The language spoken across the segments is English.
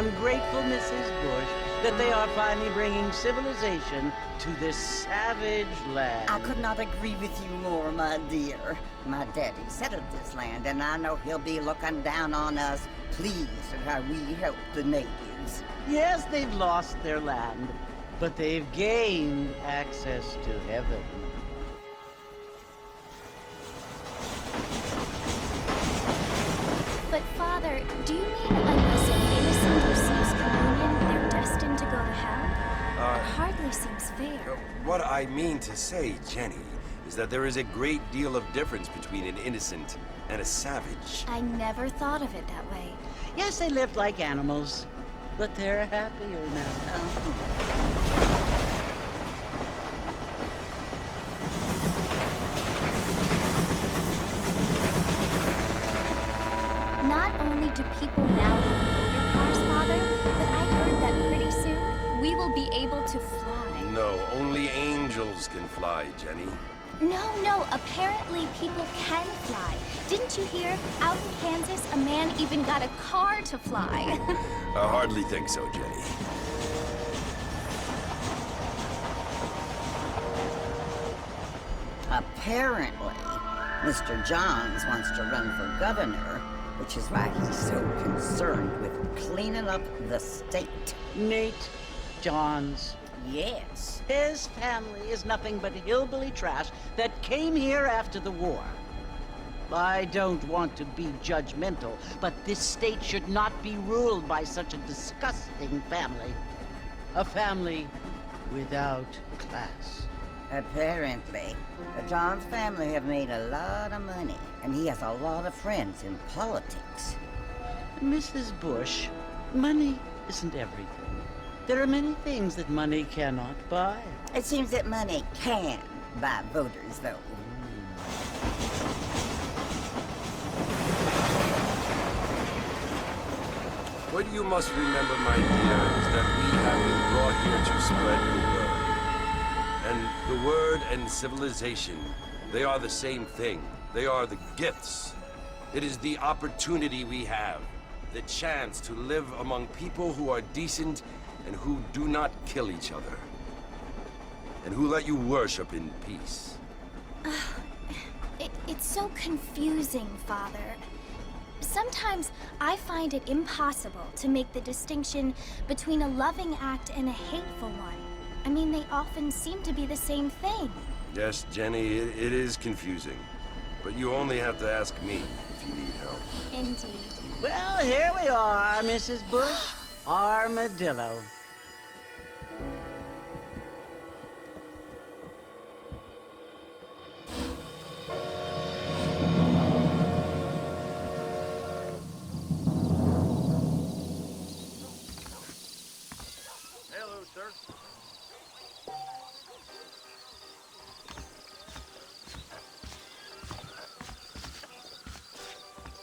am grateful, Mrs. Bush, that they are finally bringing civilization to this savage land. I could not agree with you more, my dear. My daddy settled this land, and I know he'll be looking down on us, pleased at how we help the natives. Yes, they've lost their land, but they've gained access to heaven. But Father, do you mean unless an innocent receives communion, they're destined to go to hell? It hardly seems fair. What I mean to say, Jenny, is that there is a great deal of difference between an innocent and a savage. I never thought of it that way. Yes, they lived like animals, but they're happier now. Not only do people now have motor cars, Father, but I heard that pretty soon we will be able to fly. No, only angels can fly, Jenny. No, apparently people can fly. Didn't you hear? Out in Kansas, a man even got a car to fly. I hardly think so, Jenny. Apparently, Mr. Johns wants to run for governor, which is why he's so concerned with cleaning up the state. Nate Johns. Yes. His family is nothing but hillbilly trash that came here after the war. I don't want to be judgmental, but this state should not be ruled by such a disgusting family. A family without class. Apparently, the Johns family have made a lot of money, and he has a lot of friends in politics. Mrs. Bush, money isn't everything. There are many things that money cannot buy. It seems that money can buy voters, though. What you must remember, my dear, is that we have been brought here to spread the word. And the word and civilization, they are the same thing. They are the gifts. It is the opportunity we have, the chance to live among people who are decent and who do not kill each other, and who let you worship in peace. It's so confusing, Father. Sometimes I find it impossible to make the distinction between a loving act and a hateful one. I mean, they often seem to be the same thing. Yes, Jenny, it is confusing. But you only have to ask me if you need help. Indeed. Well, here we are, Mrs. Bush. Armadillo. Hello, sir.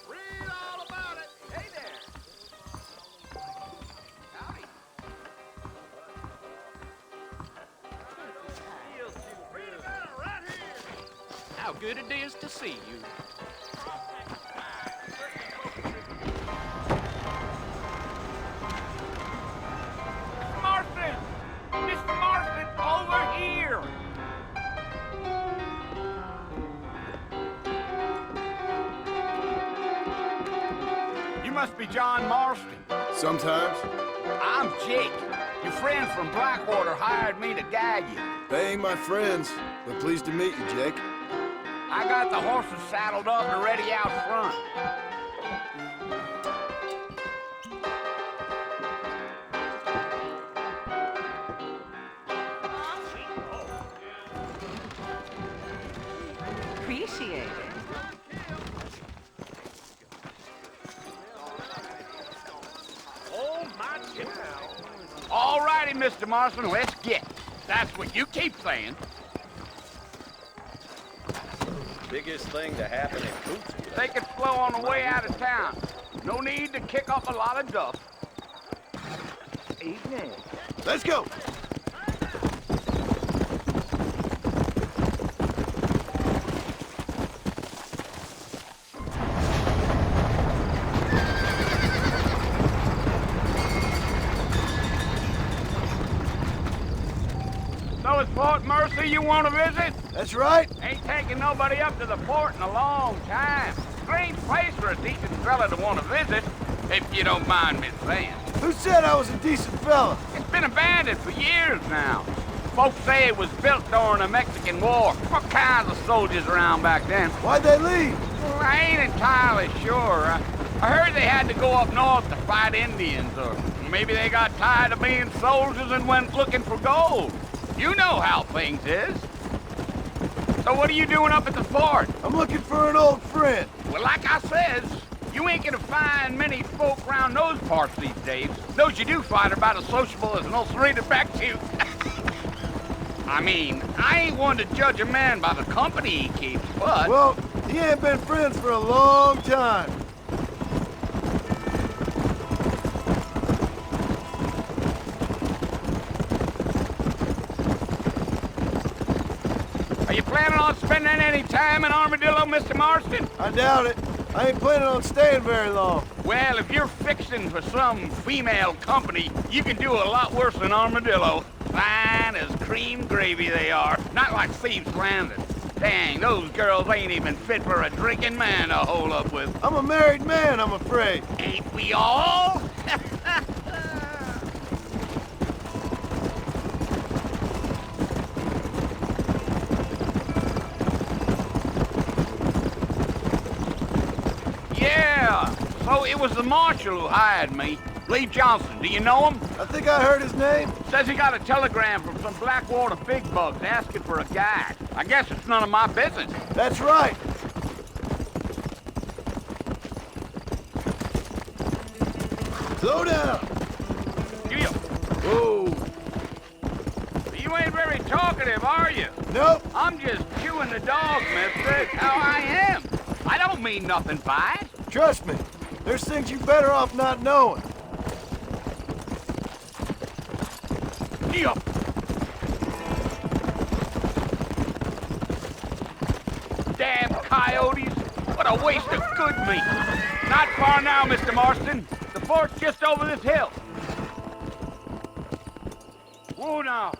Read all about it. Hey there. Howdy. Read about it right here. How good it is to see you. Marston! Mr. Marston, over here! You must be John Marston. Sometimes. I'm Jake. Your friend from Blackwater hired me to guide you. They ain't my friends, but pleased to meet you, Jake. I got the horses saddled up and ready out front. Appreciate it. Oh, my goodness. All righty, Mr. Marston, let's get. That's what you keep saying. Biggest thing to happen in Coots. Take it slow on the way out of town. No need to kick up a lot of dust. Evening. Let's go! it's Fort Mercy you want to visit? That's right. Ain't taking nobody up to the fort in a long time. Strange place for a decent fella to want to visit, if you don't mind me saying. Who said I was a decent fella? It's been abandoned for years now. Folks say it was built during the Mexican War. What kinds of soldiers around back then? Why'd they leave? Well, I ain't entirely sure. I heard they had to go up north to fight Indians, or maybe they got tired of being soldiers and went looking for gold. You know how things is. So what are you doing up at the fort? I'm looking for an old friend. Well, like I says, you ain't gonna find many folk around those parts these days. Those you do find are about as sociable as an ulcerated back tooth. I mean, I ain't one to judge a man by the company he keeps, but... Well, he ain't been friends for a long time. Are you planning on spending any time in Armadillo, Mr. Marston? I doubt it. I ain't planning on staying very long. Well, if you're fixing for some female company, you can do a lot worse than Armadillo. Fine as cream gravy they are. Not like Thieves' Landing. Dang, those girls ain't even fit for a drinking man to hole up with. I'm a married man, I'm afraid. Ain't we all? Yeah, so it was the marshal who hired me. Lee Johnson, do you know him? I think I heard his name. Says he got a telegram from some Blackwater big bugs asking for a guide. I guess it's none of my business. That's right. Slow down. Yeah. Whoa. You ain't very talkative, are you? Nope. I'm just chewing the dog, mister. That's how I am. I don't mean nothing by it. Trust me. There's things you better off not knowing. Yeah. Damn coyotes. What a waste of good meat. Not far now, Mr. Marston. The fort's just over this hill. Whoa now.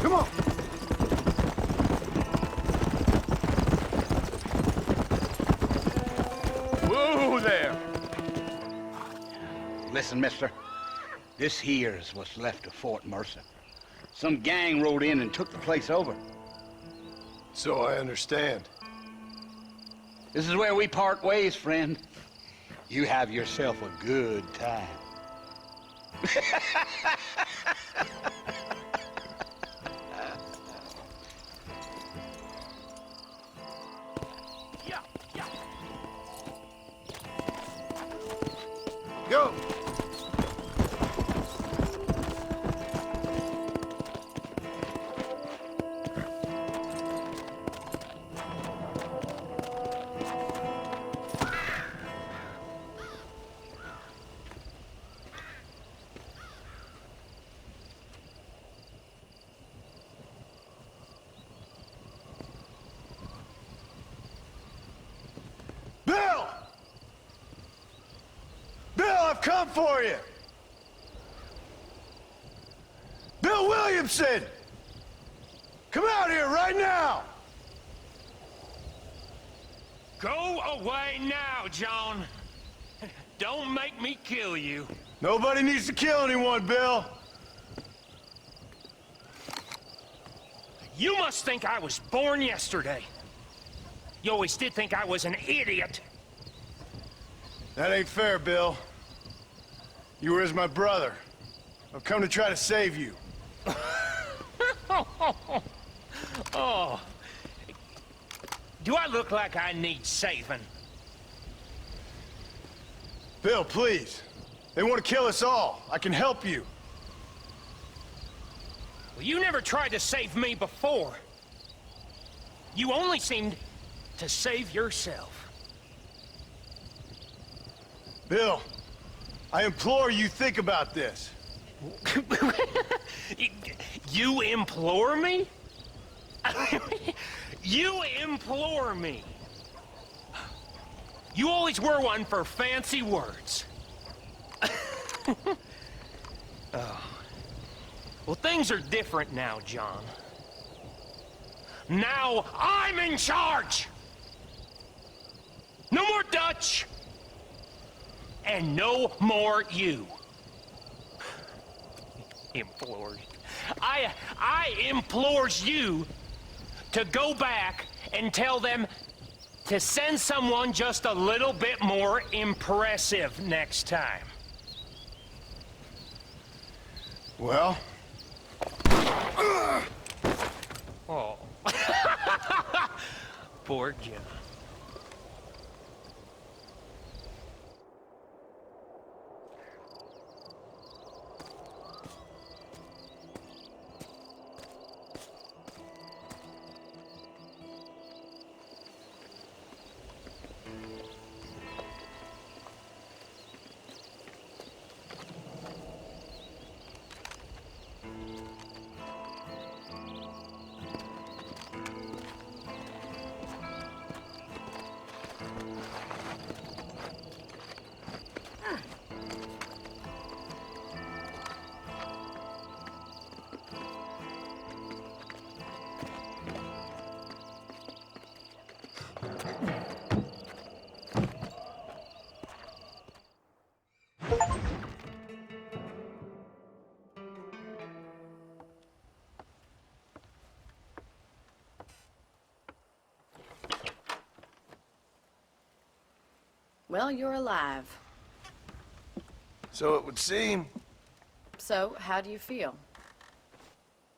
Come on. Whoa there. Listen, mister. This here's what's left of Fort Mercer. Some gang rode in and took the place over. So I understand. This is where we part ways, friend. You have yourself a good time. Yeah, yeah. Go. Bill! Bill, I've come for you! Bill Williamson! Come out here right now! Go away now, John. Don't make me kill you. Nobody needs to kill anyone, Bill. You must think I was born yesterday. You always did think I was an idiot. That ain't fair, Bill. You were as my brother. I've come to try to save you. Oh. Do I look like I need saving? Bill, please. They want to kill us all. I can help you. Well, you never tried to save me before. You only seemed to save yourself. Bill, I implore you think about this. You implore me? You implore me? You always were one for fancy words. Oh. Well, things are different now, John. Now I'm in charge! No more Dutch! And no more you. Implores. I implores you to go back and tell them to send someone just a little bit more impressive next time. Well? Oh. Poor John. Well, you're alive. So it would seem. So, how do you feel?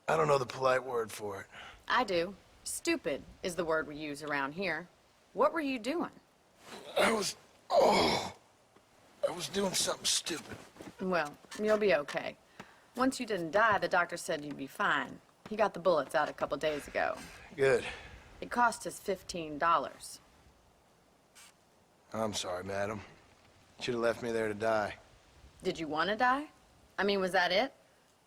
I don't know the polite word for it. I do. Stupid is the word we use around here. What were you doing? I was doing something stupid. Well, you'll be okay. Once you didn't die, the doctor said you'd be fine. He got the bullets out a couple days ago. Good. It cost us $15. I'm sorry, madam. Should have left me there to die. Did you want to die? I mean, was that it?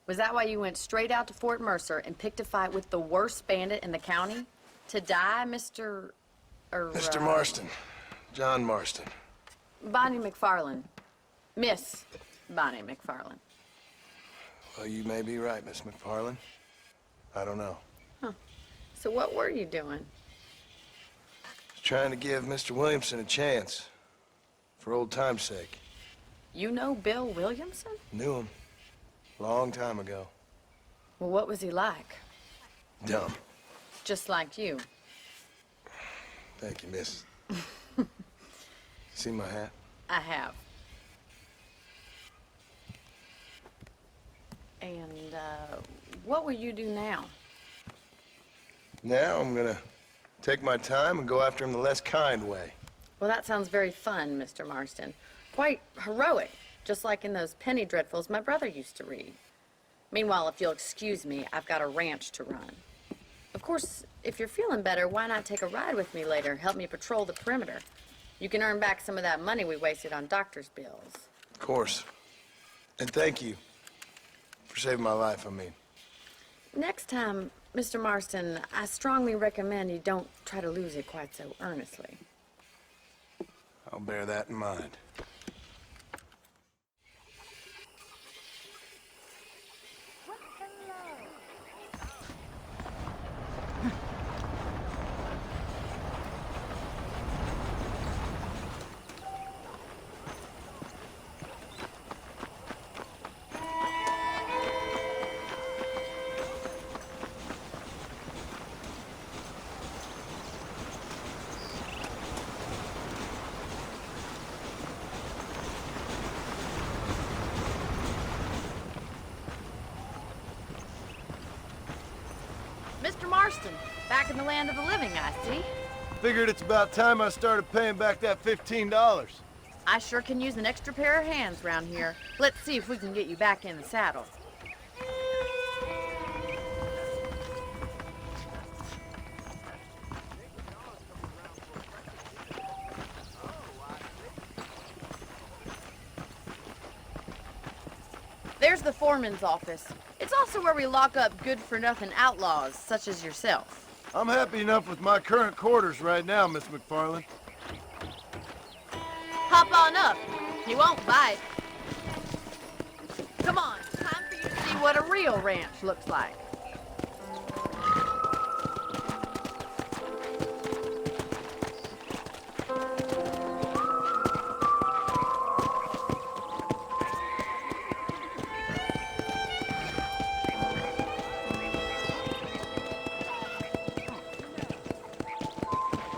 Was that why you went straight out to Fort Mercer and picked a fight with the worst bandit in the county? To die, Mr. Mr. Marston. John Marston. Bonnie McFarland. Miss Bonnie McFarland. Well, you may be right, Miss McFarland. I don't know. Huh. So what were you doing? Trying to give Mr. Williamson a chance. For old time's sake. You know Bill Williamson? Knew him. Long time ago. Well, what was he like? Dumb. Just like you. Thank you, miss. See my hat? I have. And, what will you do now? Now I'm gonna take my time and go after him the less kind way. Well, that sounds very fun, Mr. Marston. Quite heroic, just like in those penny dreadfuls my brother used to read. Meanwhile, if you'll excuse me, I've got a ranch to run. Of course, if you're feeling better, why not take a ride with me later? Help me patrol the perimeter. You can earn back some of that money we wasted on doctor's bills. Of course. And thank you for saving my life, I mean. Next time, Mr. Marston, I strongly recommend you don't try to lose it quite so earnestly. I'll bear that in mind. Mr. Marston, back in the land of the living, I see. Figured it's about time I started paying back that $15. I sure can use an extra pair of hands around here. Let's see if we can get you back in the saddle. There's the foreman's office. It's also where we lock up good-for-nothing outlaws, such as yourself. I'm happy enough with my current quarters right now, Miss McFarland. Hop on up. He won't bite. Come on, time for you to see what a real ranch looks like.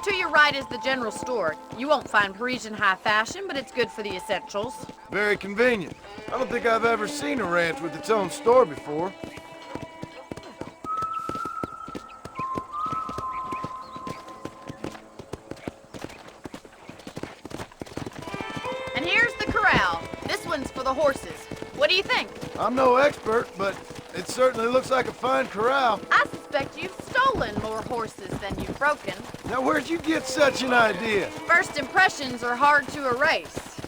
To your right is the general store. You won't find Parisian high fashion, but it's good for the essentials. Very convenient. I don't think I've ever seen a ranch with its own store before. And here's the corral. This one's for the horses. What do you think? I'm no expert, but it certainly looks like a fine corral. I suspect you've stolen more horses than you've broken. Now, where'd you get such an idea? First impressions are hard to erase.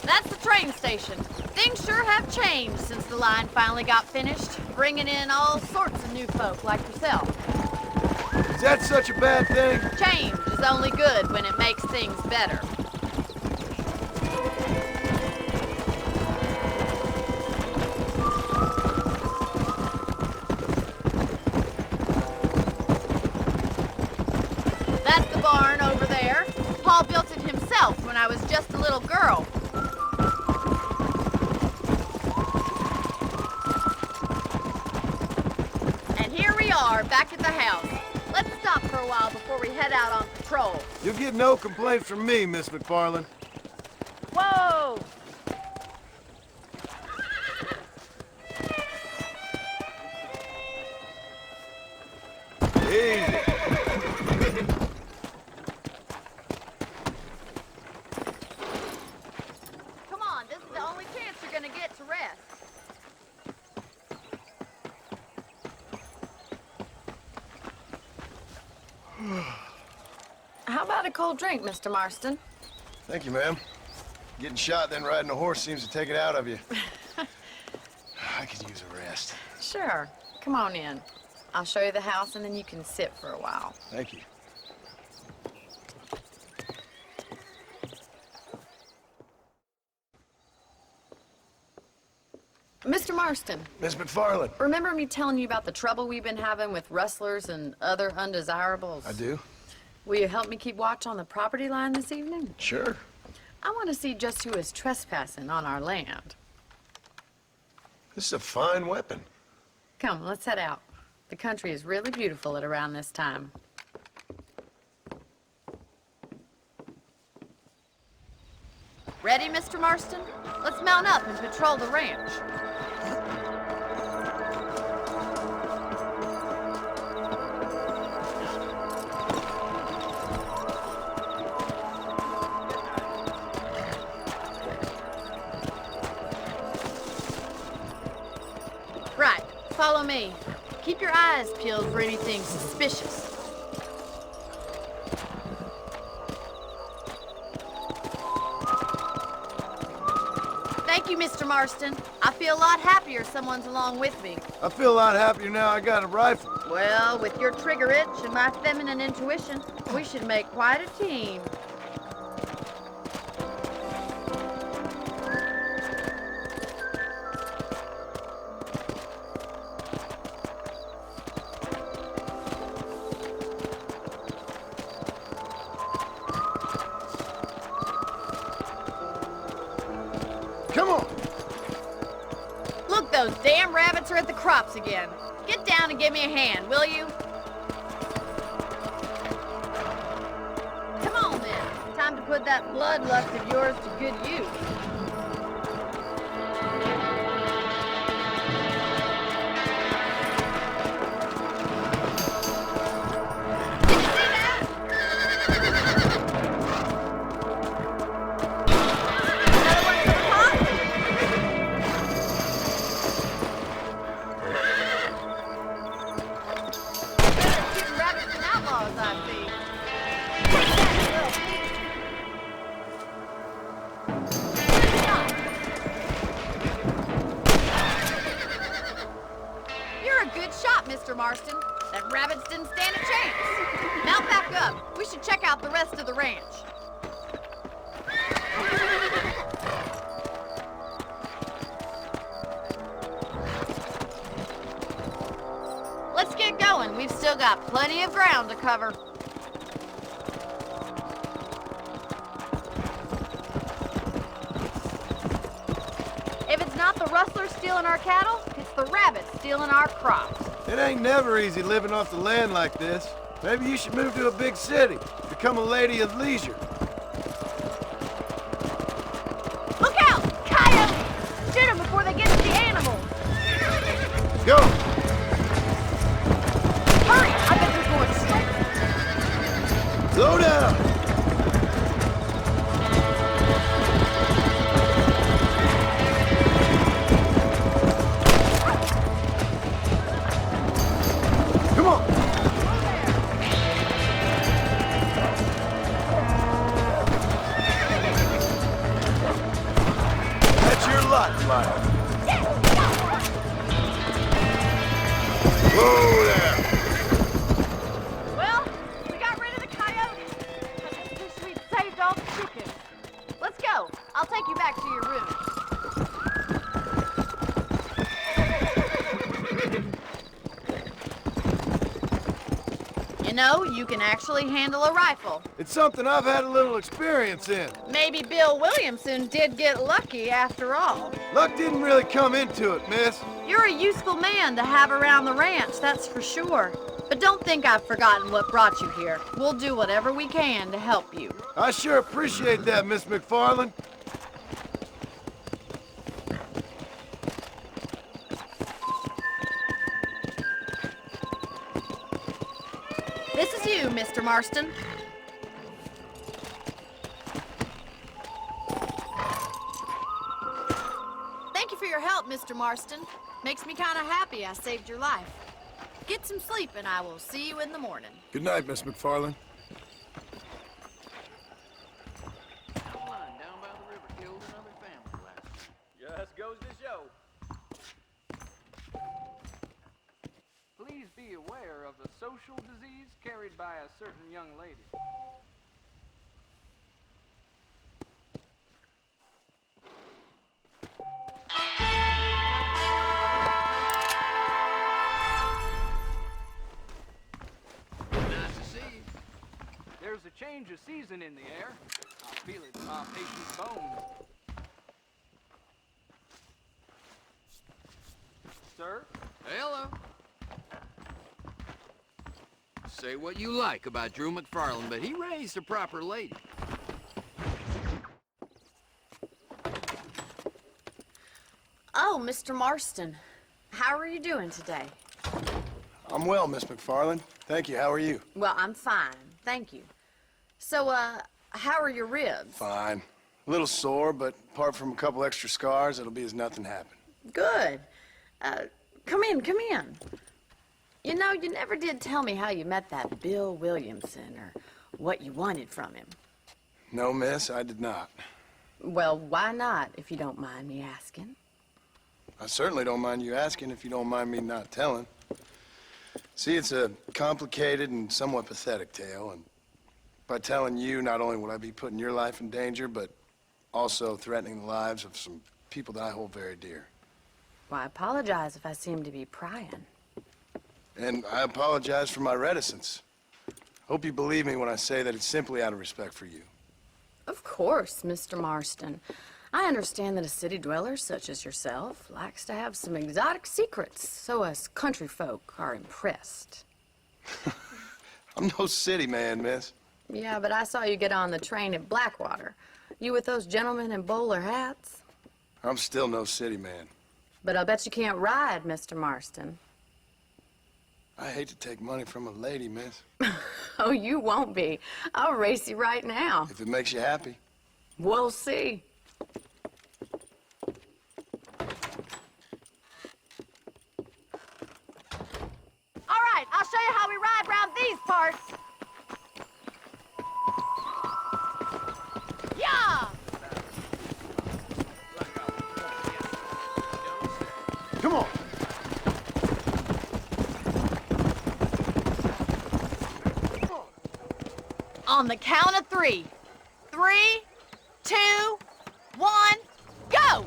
That's the train station. Things sure have changed since the line finally got finished, bringing in all sorts of new folk like yourself. Is that such a bad thing? Change is only good when it makes things better. That's the barn over there. Paul built it himself when I was just a little girl. And here we are, back at the house. Let's stop for a while before we head out on patrol. You'll get no complaints from me, Miss McFarland. Whoa! Easy. Come on, this is the only chance you're gonna get to rest. How about a cold drink, Mr. Marston? Thank you, ma'am. Getting shot, then riding a horse seems to take it out of you. I could use a rest. Sure. Come on in. I'll show you the house and then you can sit for a while. Thank you. Mr. Marston, Miss McFarland. remember me telling you about the trouble we've been having with rustlers and other undesirables? I do? Will you help me keep watch on the property line this evening? Sure. I want to see just who is trespassing on our land. This is a fine weapon. Come, let's head out. The country is really beautiful at around this time. Ready, Mr. Marston? Let's mount up and patrol the ranch. Right, follow me. Keep your eyes peeled for anything suspicious. Thank you, Mr. Marston. I feel a lot happier someone's along with me. I feel a lot happier now I got a rifle. Well, with your trigger itch and my feminine intuition, we should make quite a team. Come on. Look, those damn rabbits are at the crops again. Get down and give me a hand, will you? Come on, then. Time to put that bloodlust of yours to good use. a good shot, Mr. Marston. Them rabbits didn't stand a chance. Now back up. We should check out the rest of the ranch. Let's get going. We've still got plenty of ground to cover. If it's not the rustlers stealing our cattle, it's the rabbits stealing our crops. It ain't never easy living off the land like this. Maybe you should move to a big city, become a lady of leisure. Look out! Coyotes! Shoot them before they get to the animals. Go! Hurry! I bet they're going straight. Slow down! Come on! That's your lot, Fly. Whoa there! Well, we got rid of the coyotes. I just wish we'd saved all the chickens. Let's go. I'll take you back to your room. You know, you can actually handle a rifle. It's something I've had a little experience in. Maybe Bill Williamson did get lucky after all. Luck didn't really come into it, miss. You're a useful man to have around the ranch, that's for sure. But don't think I've forgotten what brought you here. We'll do whatever we can to help you. I sure appreciate that, Miss McFarland. This is you, Mr. Marston. Thank you for your help, Mr. Marston. Makes me kind of happy I saved your life. Get some sleep and I will see you in the morning. Good night, Miss McFarland. Down by the river killed another family last night. Just goes to show. Please be aware of the social disease carried by a certain young lady. Nice to see you. There's a change of season in the air. I feel it in my patient's bones. Sir? Hello. Say what you like about Drew McFarland, but he raised a proper lady. Oh, Mr. Marston. How are you doing today? I'm well, Miss McFarland. Thank you. How are you? Well, I'm fine. Thank you. So, how are your ribs? Fine. A little sore, but apart from a couple extra scars, it'll be as nothing happened. Good. Come in, come in. You know, you never did tell me how you met that Bill Williamson or what you wanted from him. No, miss, I did not. Well, why not, if you don't mind me asking? I certainly don't mind you asking if you don't mind me not telling. See, it's a complicated and somewhat pathetic tale, and by telling you, not only will I be putting your life in danger, but also threatening the lives of some people that I hold very dear. Well, I apologize if I seem to be prying. And I apologize for my reticence. Hope you believe me when I say that it's simply out of respect for you. Of course, Mr. Marston. I understand that a city dweller such as yourself likes to have some exotic secrets, so us country folk are impressed. I'm no city man, miss. Yeah, but I saw you get on the train at Blackwater. You with those gentlemen in bowler hats? I'm still no city man. But I'll bet you can't ride, Mr. Marston. I hate to take money from a lady, miss. Oh, you won't be. I'll race you right now. If it makes you happy. We'll see. All right, I'll show you how we ride round these parts. Yeah! Come on. On the count of 3. 3, 2, 1, go!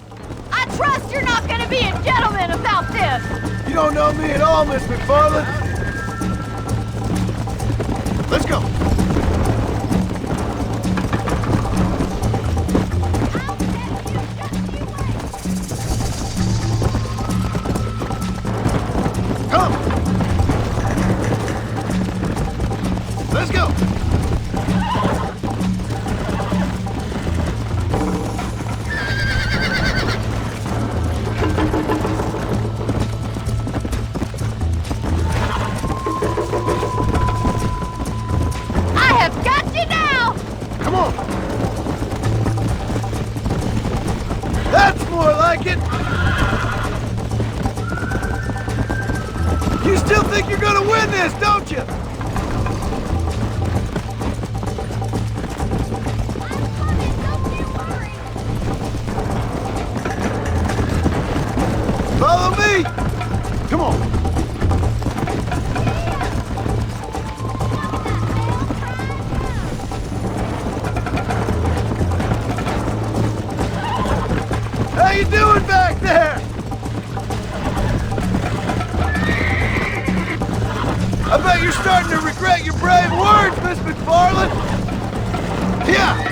I trust you're not gonna be a gentleman about this! You don't know me at all, Miss McFarland. Let's go. Come! Let's go! I have got you now! Come on! That's more like it! You still think you're gonna win this, don't you? Follow me! Come on! How you doing back there? I bet you're starting to regret your brave words, Miss McFarland. Yeah.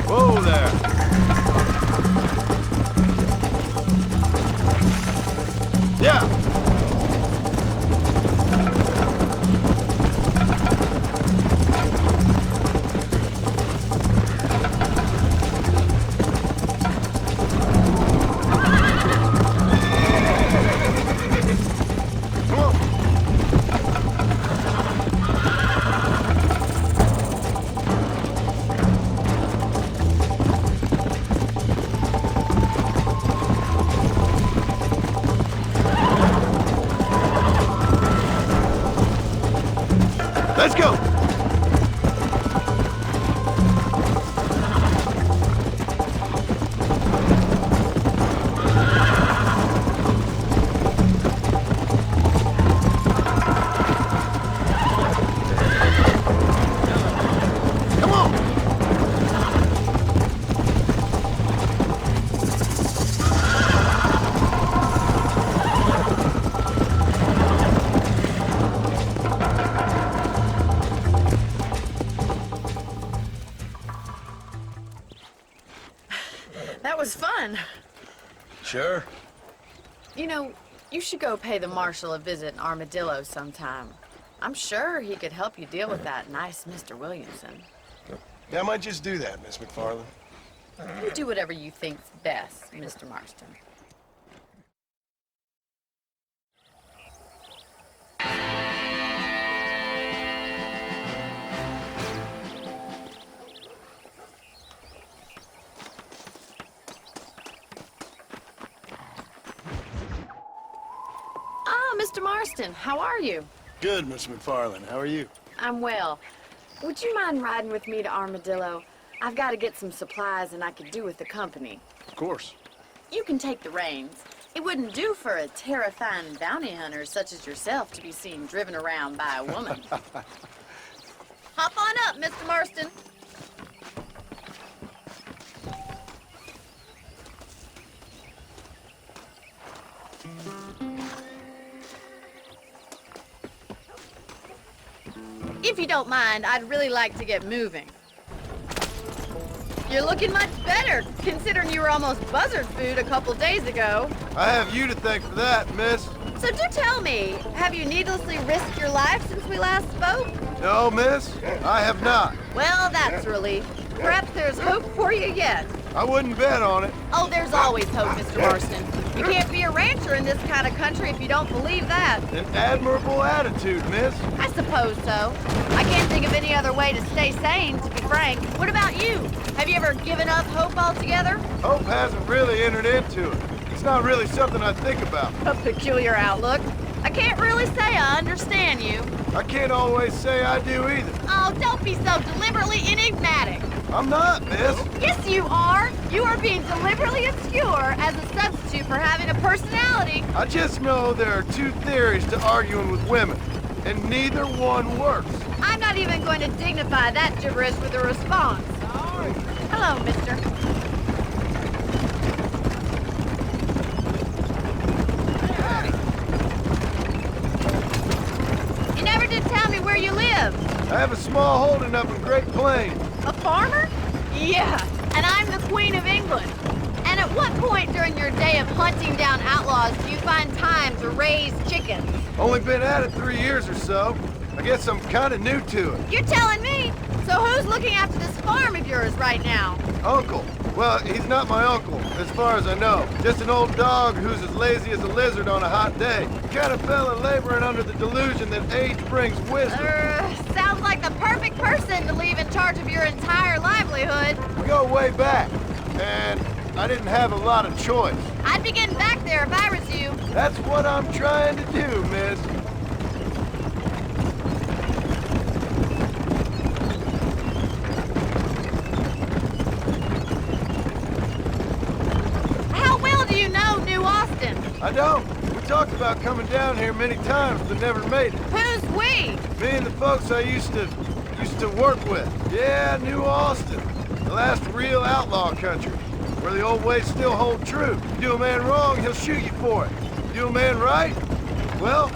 Whoa there. Yeah. Let's go! Come on! That was fun. Sure. You know, you should go pay the Marshal a visit in Armadillo sometime. I'm sure he could help you deal with that nice Mr. Williamson. Yeah, I might just do that, Miss McFarland. You do whatever you think's best, Mr. Marston. Ah, Mr. Marston, how are you? Good, Miss McFarland. How are you? I'm well. Would you mind riding with me to Armadillo? I've got to get some supplies and I could do with the company. Of course. You can take the reins. It wouldn't do for a terrifying bounty hunter such as yourself to be seen driven around by a woman. Hop on up, Mr. Marston. If you don't mind, I'd really like to get moving. You're looking much better, considering you were almost buzzard food a couple days ago. I have you to thank for that, miss. So do tell me, have you needlessly risked your life since we last spoke? No, miss, I have not. Well, that's a relief. Perhaps there's hope for you yet. I wouldn't bet on it. Oh, there's always hope, Mr. Marston. You can't be a rancher in this kind of country if you don't believe that. An admirable attitude, miss. I suppose so. I can't think of any other way to stay sane, to be frank. What about you? Have you ever given up hope altogether? Hope hasn't really entered into it. It's not really something I think about. A peculiar outlook. I can't really say I understand you. I can't always say I do either. Oh, don't be so deliberately enigmatic. I'm not, miss. Yes, you are. You are being deliberately obscure as a substitute for having a personality. I just know there are two theories to arguing with women, and neither one works. I'm not even going to dignify that gibberish with a response. Hello, mister. You never did tell me where you live. I have a small holding up in Great Plains. A farmer? Yeah, and I'm the Queen of England. And at what point during your day of hunting down outlaws do you find time to raise chickens? Only been at it 3 years or so. I guess I'm kind of new to it. You're telling me? So who's looking after this farm of yours right now? Uncle. Well, he's not my uncle, as far as I know. Just an old dog who's as lazy as a lizard on a hot day. Kind of fella laboring under the delusion that age brings wisdom. Sounds like the perfect person to leave in charge of your entire livelihood. We go way back, and I didn't have a lot of choice. I'd be getting back there if I was you. That's what I'm trying to do, miss. How well do you know New Austin? I don't. We talked about coming down here many times, but never made it. Who's we? Me and the folks I used to work with. Yeah, New Austin. The last real outlaw country, where the old ways still hold true. You do a man wrong, he'll shoot you for it. You do a man right, well,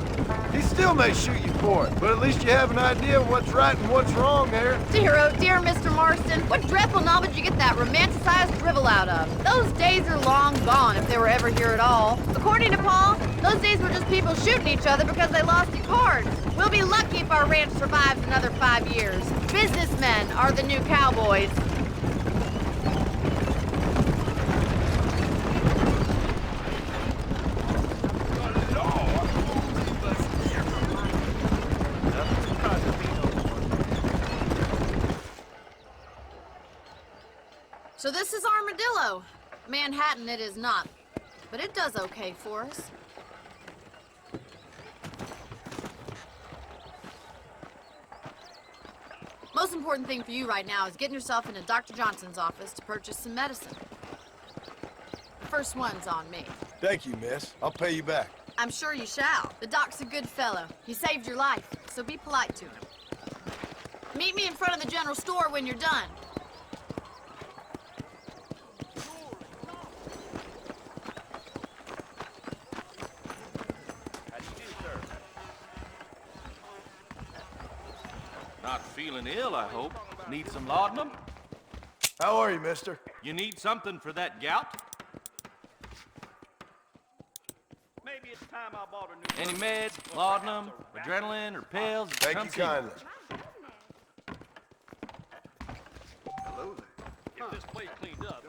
he still may shoot you for it. But at least you have an idea of what's right and what's wrong there. Dear, oh dear, Mr. Marston. What dreadful novel did you get that romanticized drivel out of? Those days are long gone, if they were ever here at all. According to Paul, those days were just people shooting each other because they lost at cards. We'll be lucky if our ranch survives another 5 years. Businessmen are the new cowboys. So this is Armadillo. Manhattan it is not, but it does okay for us. Most important thing for you right now is getting yourself into Dr. Johnson's office to purchase some medicine. The first one's on me. Thank you, miss. I'll pay you back. I'm sure you shall. The doc's a good fellow. He saved your life, so be polite to him. Meet me in front of the general store when you're done. Not feeling ill, I hope. Need some laudanum? How are you, mister? You need something for that gout? Maybe it's time I bought a new... Any meds, laudanum, adrenaline, or pills? Thank you kindly. Hello there. Get this place cleaned up.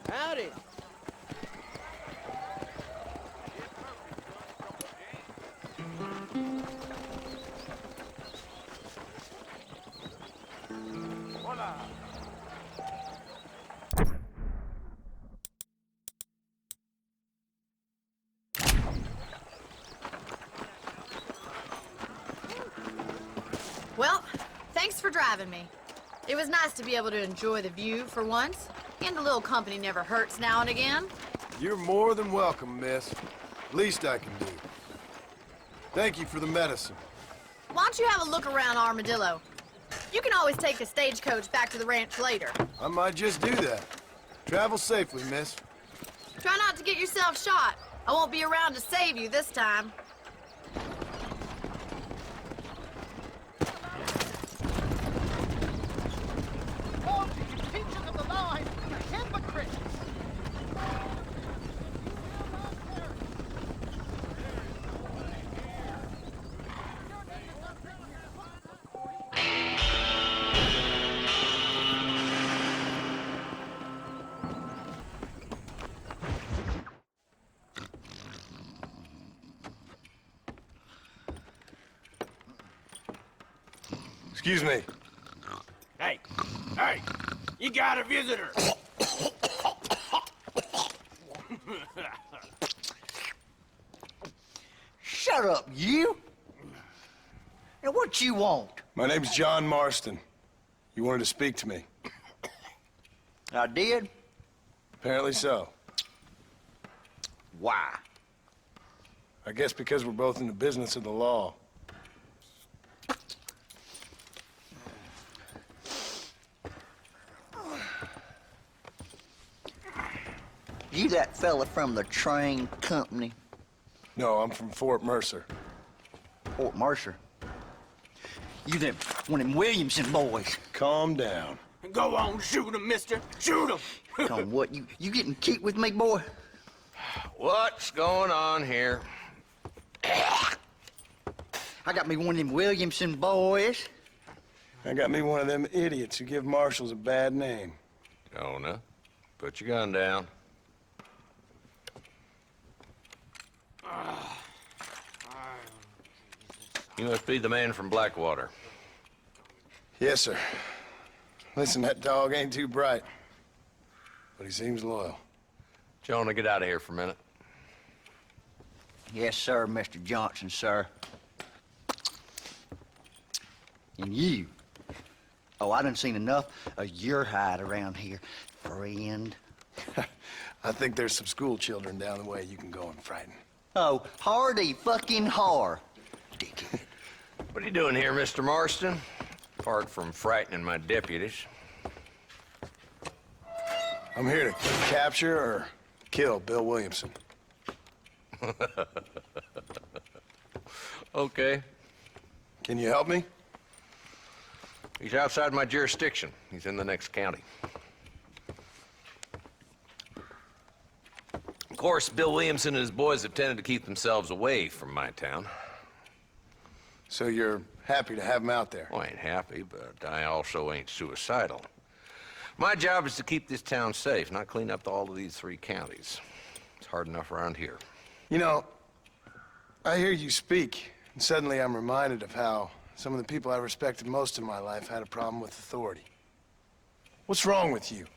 Howdy. Well, thanks for driving me. It was nice to be able to enjoy the view for once, and a little company never hurts now and again. You're more than welcome, miss. Least I can do. Thank you for the medicine. Why don't you have a look around Armadillo? You can always take a stagecoach back to the ranch later. I might just do that. Travel safely, miss. Try not to get yourself shot. I won't be around to save you this time. Excuse me. Hey, hey, you got a visitor. Shut up, you! What you want? My name's John Marston. You wanted to speak to me. I did? Apparently so. Why? I guess because we're both in the business of the law. You that fella from the train company? No, I'm from Fort Mercer. Fort Mercer? You them one of them Williamson boys. Calm down. Go on, shoot him, mister. Shoot him. Come on, what, you getting kicked with me, boy? What's going on here? I got me one of them Williamson boys. I got me one of them idiots who give marshals a bad name. Jonah, put your gun down. You must be the man from Blackwater. Yes, sir. Listen, that dog ain't too bright, but he seems loyal. Jonah, get out of here for a minute. Yes, sir, Mr. Johnson, sir. And you. Oh, I done seen enough of your hide around here, friend. I think there's some school children down the way you can go and frighten. Oh, hardy fucking har. Dickhead. What are you doing here, Mr. Marston? Apart from frightening my deputies. I'm here to capture or kill Bill Williamson. Okay. Can you help me? He's outside my jurisdiction. He's in the next county. Of course, Bill Williamson and his boys have tended to keep themselves away from my town. So you're happy to have him out there? Well, I ain't happy, but I also ain't suicidal. My job is to keep this town safe, not clean up all of these 3 counties. It's hard enough around here. You know, I hear you speak, and suddenly I'm reminded of how some of the people I respected most in my life had a problem with authority. What's wrong with you?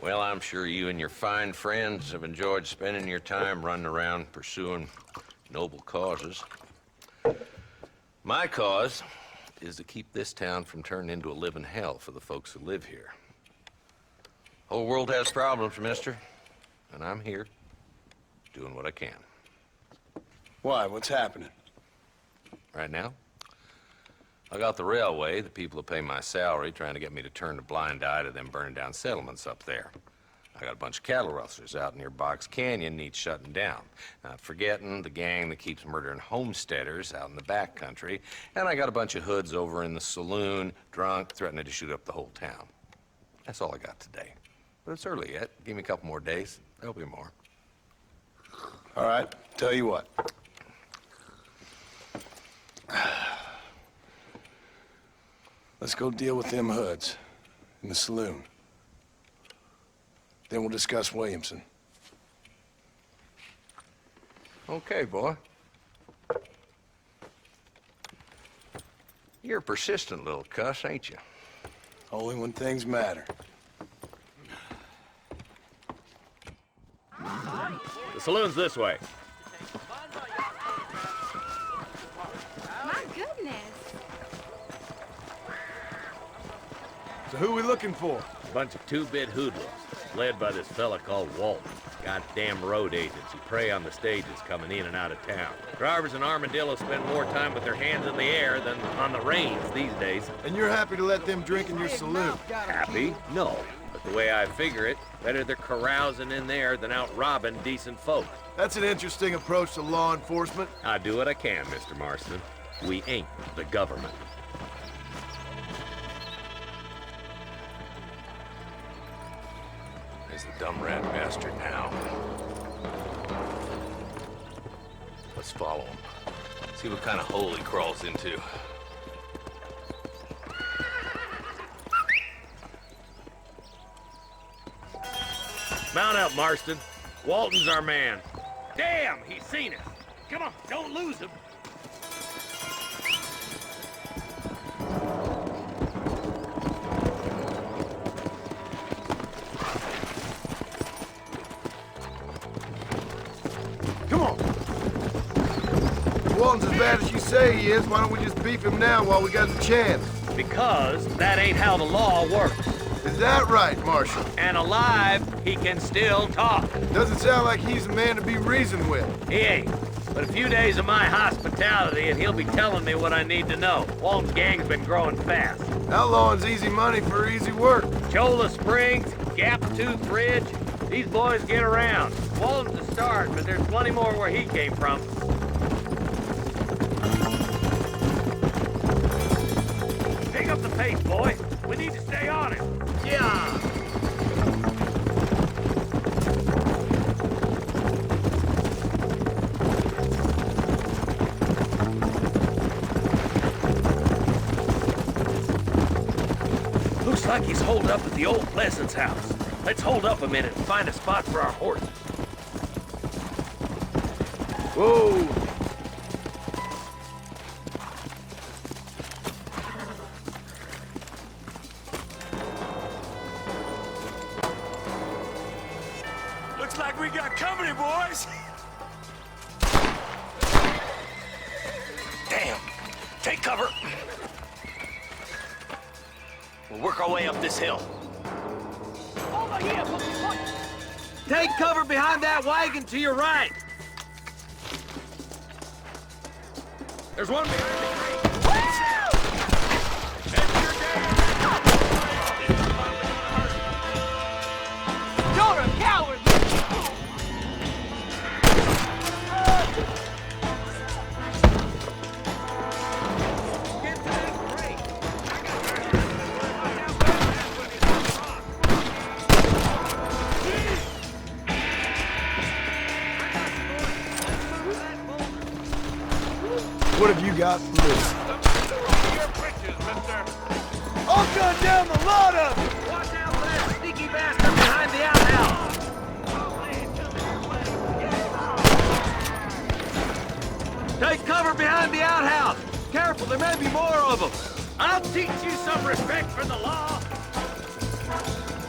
Well, I'm sure you and your fine friends have enjoyed spending your time running around pursuing noble causes. My cause is to keep this town from turning into a living hell for the folks who live here. Whole world has problems, mister, and I'm here doing what I can. Why? What's happening? Right now, I got the railway, the people who pay my salary, trying to get me to turn a blind eye to them burning down settlements up there. I got a bunch of cattle rustlers out near Box Canyon needs shutting down. Not forgetting the gang that keeps murdering homesteaders out in the back country. And I got a bunch of hoods over in the saloon, drunk, threatening to shoot up the whole town. That's all I got today. But it's early yet. Give me a couple more days. There'll be more. All right, tell you what. Let's go deal with them hoods in the saloon. Then we'll discuss Williamson. Okay, boy. You're a persistent little cuss, ain't you? Only when things matter. The saloon's this way. My goodness. So who are we looking for? A bunch of 2-bit hoodlums, led by this fella called Walton. Goddamn road agents who prey on the stages coming in and out of town. Drivers in Armadillo spend more time with their hands in the air than on the reins these days. And you're happy to let them drink in your saloon? Happy? No. But the way I figure it, better they're carousing in there than out robbing decent folk. That's an interesting approach to law enforcement. I do what I can, Mr. Marston. We ain't the government. There's the dumb rat bastard now. Let's follow him. See what kind of hole he crawls into. Mount up, Marston. Walton's our man. Damn, he's seen us. Come on, don't lose him. Come on. If Walton's as bad as you say he is, why don't we just beef him now while we got the chance? Because that ain't how the law works. Is that right, Marshal? And alive, he can still talk. Doesn't sound like he's a man to be reasoned with. He ain't. But a few days of my hospitality and he'll be telling me what I need to know. Walton's gang's been growing fast. Outlawing's easy money for easy work. Cholla Springs, Gap Tooth Ridge, these boys get around. Walton's the start, but there's plenty more where he came from. Pick up the pace, boy. We need to stay on it. Yeah. Looks like he's holed up at the old Pleasance house. Let's hold up a minute and find a spot for our horses. Whoa! Looks like we got company, boys. Damn. Take cover. We'll work our way up this hill. Take cover behind that wagon to your right. There's one behind me. You're a coward! What have you got for me? I'll gun down the lot of them! Watch out for that sneaky bastard behind the outhouse! Take cover behind the outhouse! Careful, there may be more of them! I'll teach you some respect for the law.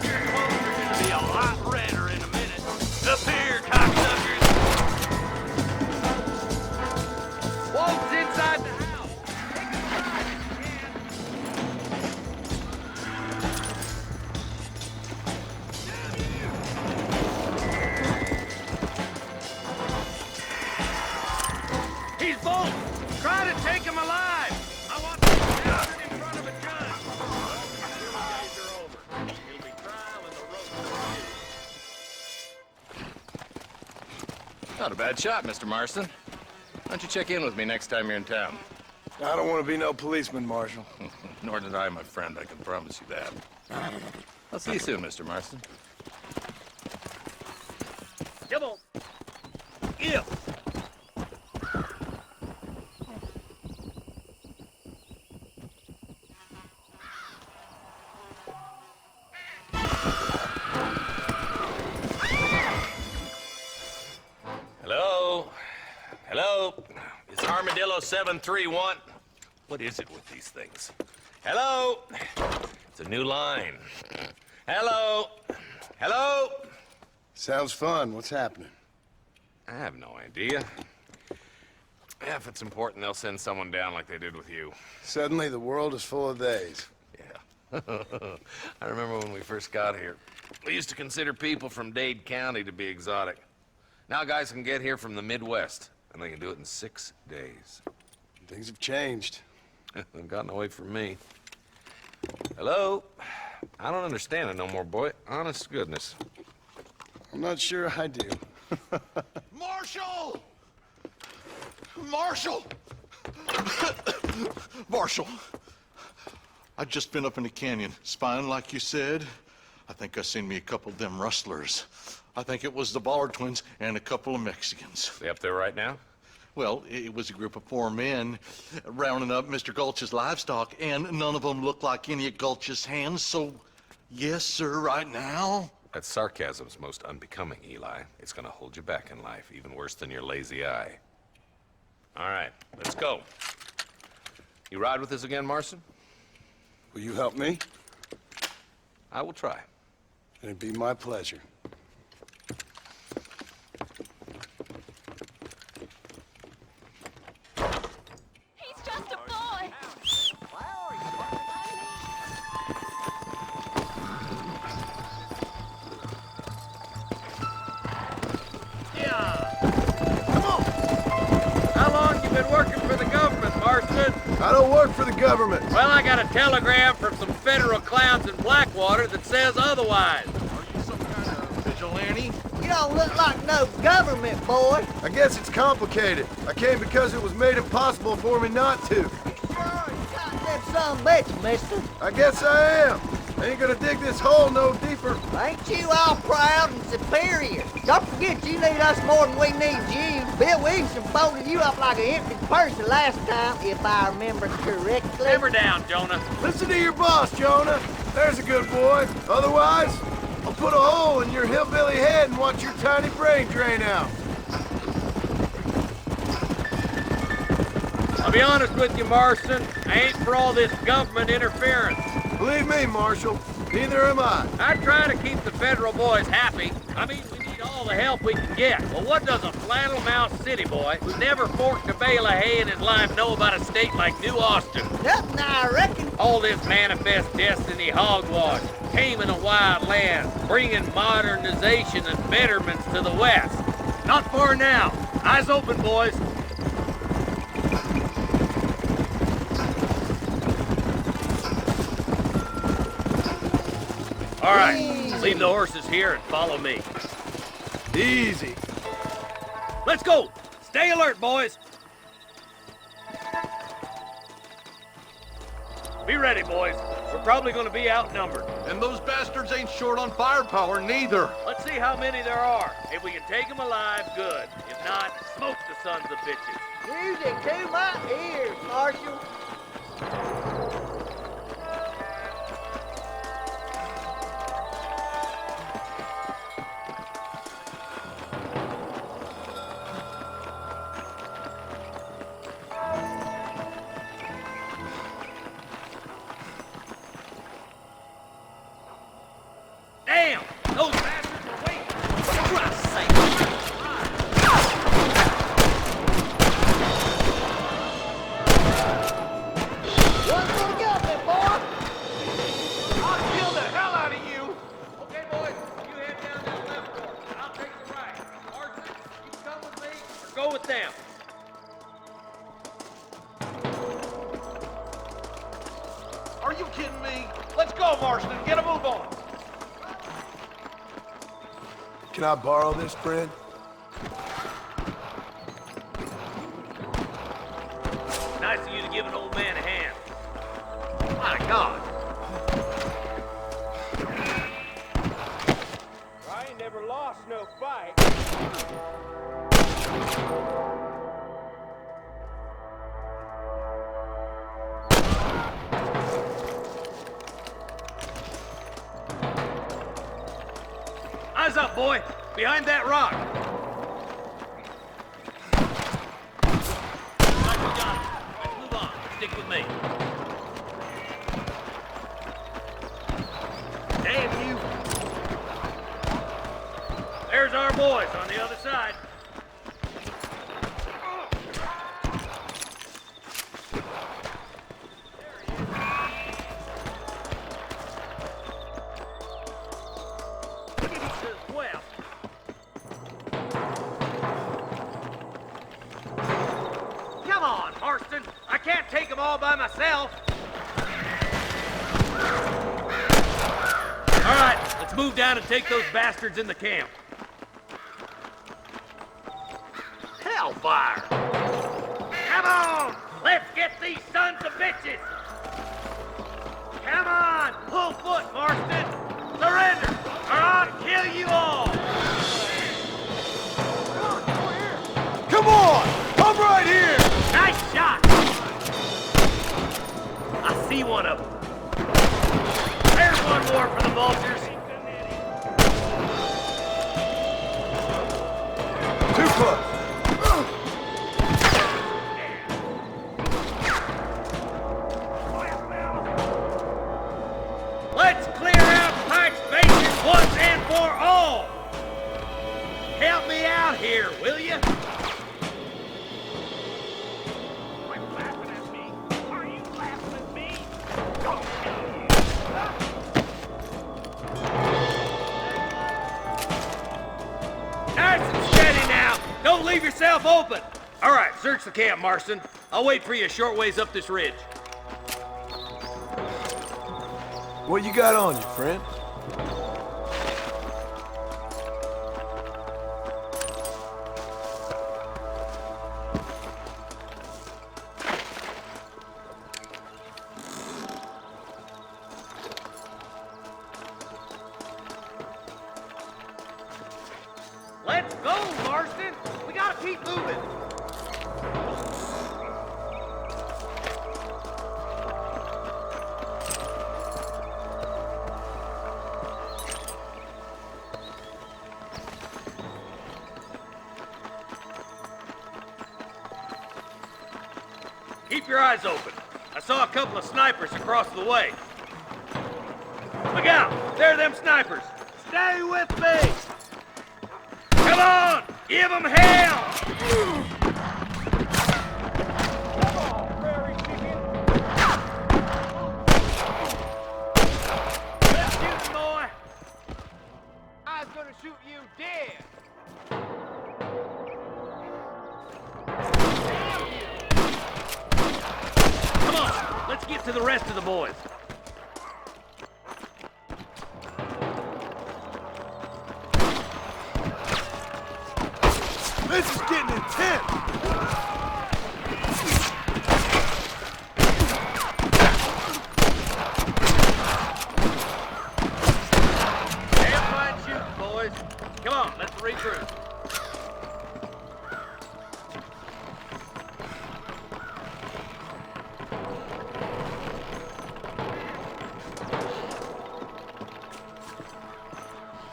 Your clothes are gonna be a lot redder in a minute. Up here, cocksuckers. Walton's inside the house. Take a ride if you can. He's Bolton. Try to take him alive. I want to shout it in front of a judge. Days are over. He'll be trial in the road. Not a bad shot, Mr. Marston. Why don't you check in with me next time you're in town? I don't want to be no policeman, Marshal. Nor did I, my friend. I can promise you that. I'll see you soon, Mr. Marston. Come on. Yeah. Hello? Hello? Is Armadillo 731? What is it with these things? Hello? It's a new line. Hello? Hello? Sounds fun. What's happening? I have no idea. Yeah, if it's important, they'll send someone down like they did with you. Suddenly, the world is full of days. Yeah. I remember when we first got here. We used to consider people from Dade County to be exotic. Now guys can get here from the Midwest, and they can do it in 6 days. Things have changed. They've gotten away from me. Hello? I don't understand it no more, boy. Honest to goodness. I'm not sure I do. Marshal! Marshal! Marshal! I've just been up in the canyon, spying like you said. I think I seen me a couple of them rustlers. I think it was the Ballard twins and a couple of Mexicans. They up there right now? Well, it was a group of 4 men rounding up Mr. Gulch's livestock, and none of them looked like any of Gulch's hands, so yes, sir, right now. That sarcasm's most unbecoming, Eli. It's gonna hold you back in life, even worse than your lazy eye. All right, let's go. You ride with us again, Marston? Will you help me? I will try. It'd be my pleasure. He's just a boy. been working for the government, Marston. I don't work for the government. Well, I got a telegram from some federal clowns in Blackwater that says otherwise. Are you some kind of vigilante? You don't look like no government, boy. I guess it's complicated. I came because it was made impossible for me not to. Goddamn son of a bitch, mister. I guess I am. I ain't gonna dig this hole no deeper. Ain't you all proud and superior? Don't forget you need us more than we need you. Bill Williamson folded you up like an empty person last time, if I remember correctly. Simmer down, Jonah. Listen to your boss, Jonah. There's a good boy. Otherwise, I'll put a hole in your hillbilly head and watch your tiny brain drain out. I'll be honest with you, Marston. I ain't for all this government interference. Believe me, Marshal, neither am I. I try to keep the federal boys happy. I mean, we need all the help we can get. Well, what does a flannel-mouthed city boy who never forked a bale of hay in his life know about a state like New Austin? Nothing, I reckon. All this manifest destiny hogwash, taming a wild land, bringing modernization and betterments to the West. Not far now. Eyes open, boys. All right, leave the horses here and follow me. Easy. Let's go. Stay alert, boys. Be ready, boys. We're probably going to be outnumbered. And those bastards ain't short on firepower, neither. Let's see how many there are. If we can take them alive, good. If not, smoke the sons of bitches. Music to my ears, Marshal. Damn! Those bastards were waiting! For Christ's sake! One for the government, boy. I'll kill the hell out of you! Okay, boys, you head down that left door. I'll take the right. Arthur, you come with me or go with them. Are you kidding me? Let's go, Marston. Get a move on. Can I borrow this, friend? Nice of you to give an old man a hand. My God! I ain't never lost no fight. Eyes up, boy! Behind that rock! Right, we got it. Let's move on. Stick with me. Damn you! There's our boys on the other side. Come on, Marston. I can't take them all by myself. All right, let's move down and take those bastards in the camp. Hellfire! Come on! Let's get these sons of bitches! Come on! Pull foot, Marston! Surrender, or I'll kill you all! Come on! I'm right here! Nice shot! I see one of them. There's one more for the vultures. Too close. Let's clear out Pike's Basin once and for all! Help me out here, will you? Are you laughing at me? Are you laughing at me? Nice and steady now. Don't leave yourself open. All right, search the camp, Marston. I'll wait for you a short ways up this ridge. What you got on you, friend? Let's go, Marston! We gotta keep moving! Keep your eyes open. I saw a couple of snipers across the way. Look out! There are them snipers! Stay with me! Come on! Give them hell! Let's shoot him, boy! I was gonna shoot you dead! Come on! Let's get to the rest of the boys. This is getting intense! Damn fine shooting, boys. Come on, let's regroup.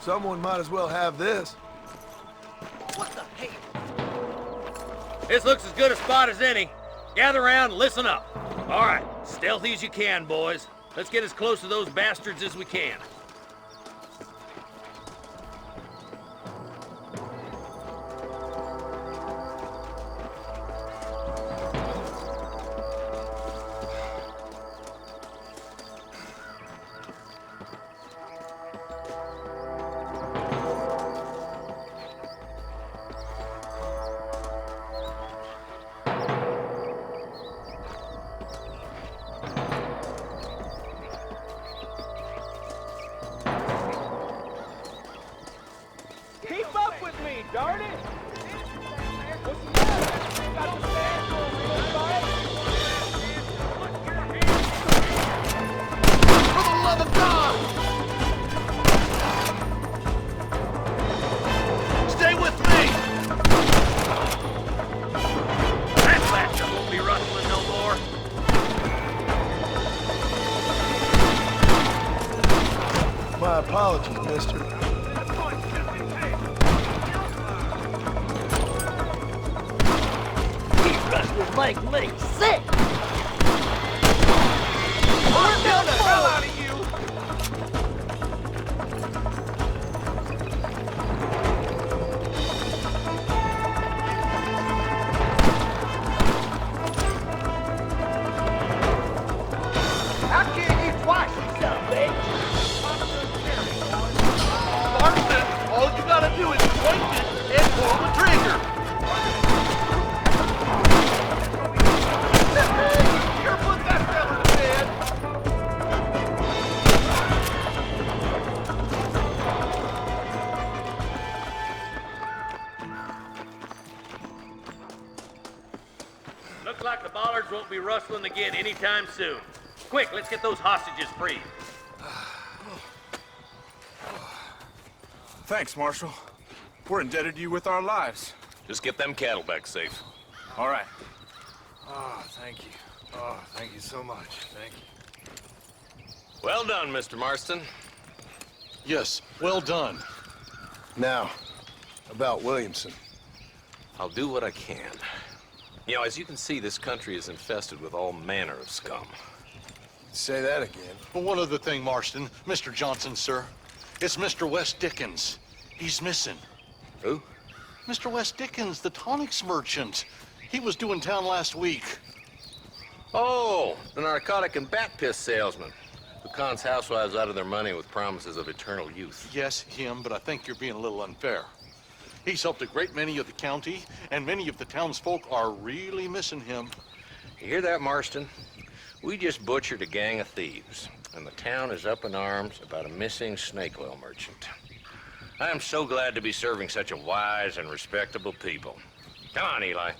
Someone might as well have this. This looks as good a spot as any. Gather around and listen up. All right, stealthy as you can, boys. Let's get as close to those bastards as we can. Keep up with me, darn it! What's the matter? Got the stand For the love of God! Stay with me! That bastard won't be rustling no more. My apologies, mister. Rustlers make me sick! I'll kill the hell out of you! I'll kill you twice, you son of a bitch! Marston, all you gotta do is point it and pull the trigger. Here, put that fella to bed. Looks like the bollards won't be rustling again anytime soon. Quick, let's get those hostages free. Thanks, Marshal. We're indebted to you with our lives. Just get them cattle back safe. All right. Oh, thank you. Oh, thank you so much. Thank you. Well done, Mr. Marston. Yes, well done. Now, about Williamson. I'll do what I can. You know, as you can see, this country is infested with all manner of scum. Say that again. Well, one other thing, Marston. Mr. Johnson, sir. It's Mr. West Dickens. He's missing. Who? Mr. West Dickens, the tonics merchant. He was due in town last week. Oh, the narcotic and bat piss salesman who cons housewives out of their money with promises of eternal youth. Yes, him, but I think you're being a little unfair. He's helped a great many of the county, and many of the townsfolk are really missing him. You hear that, Marston? We just butchered a gang of thieves, and the town is up in arms about a missing snake oil merchant. I am so glad to be serving such a wise and respectable people. Come on, Eli.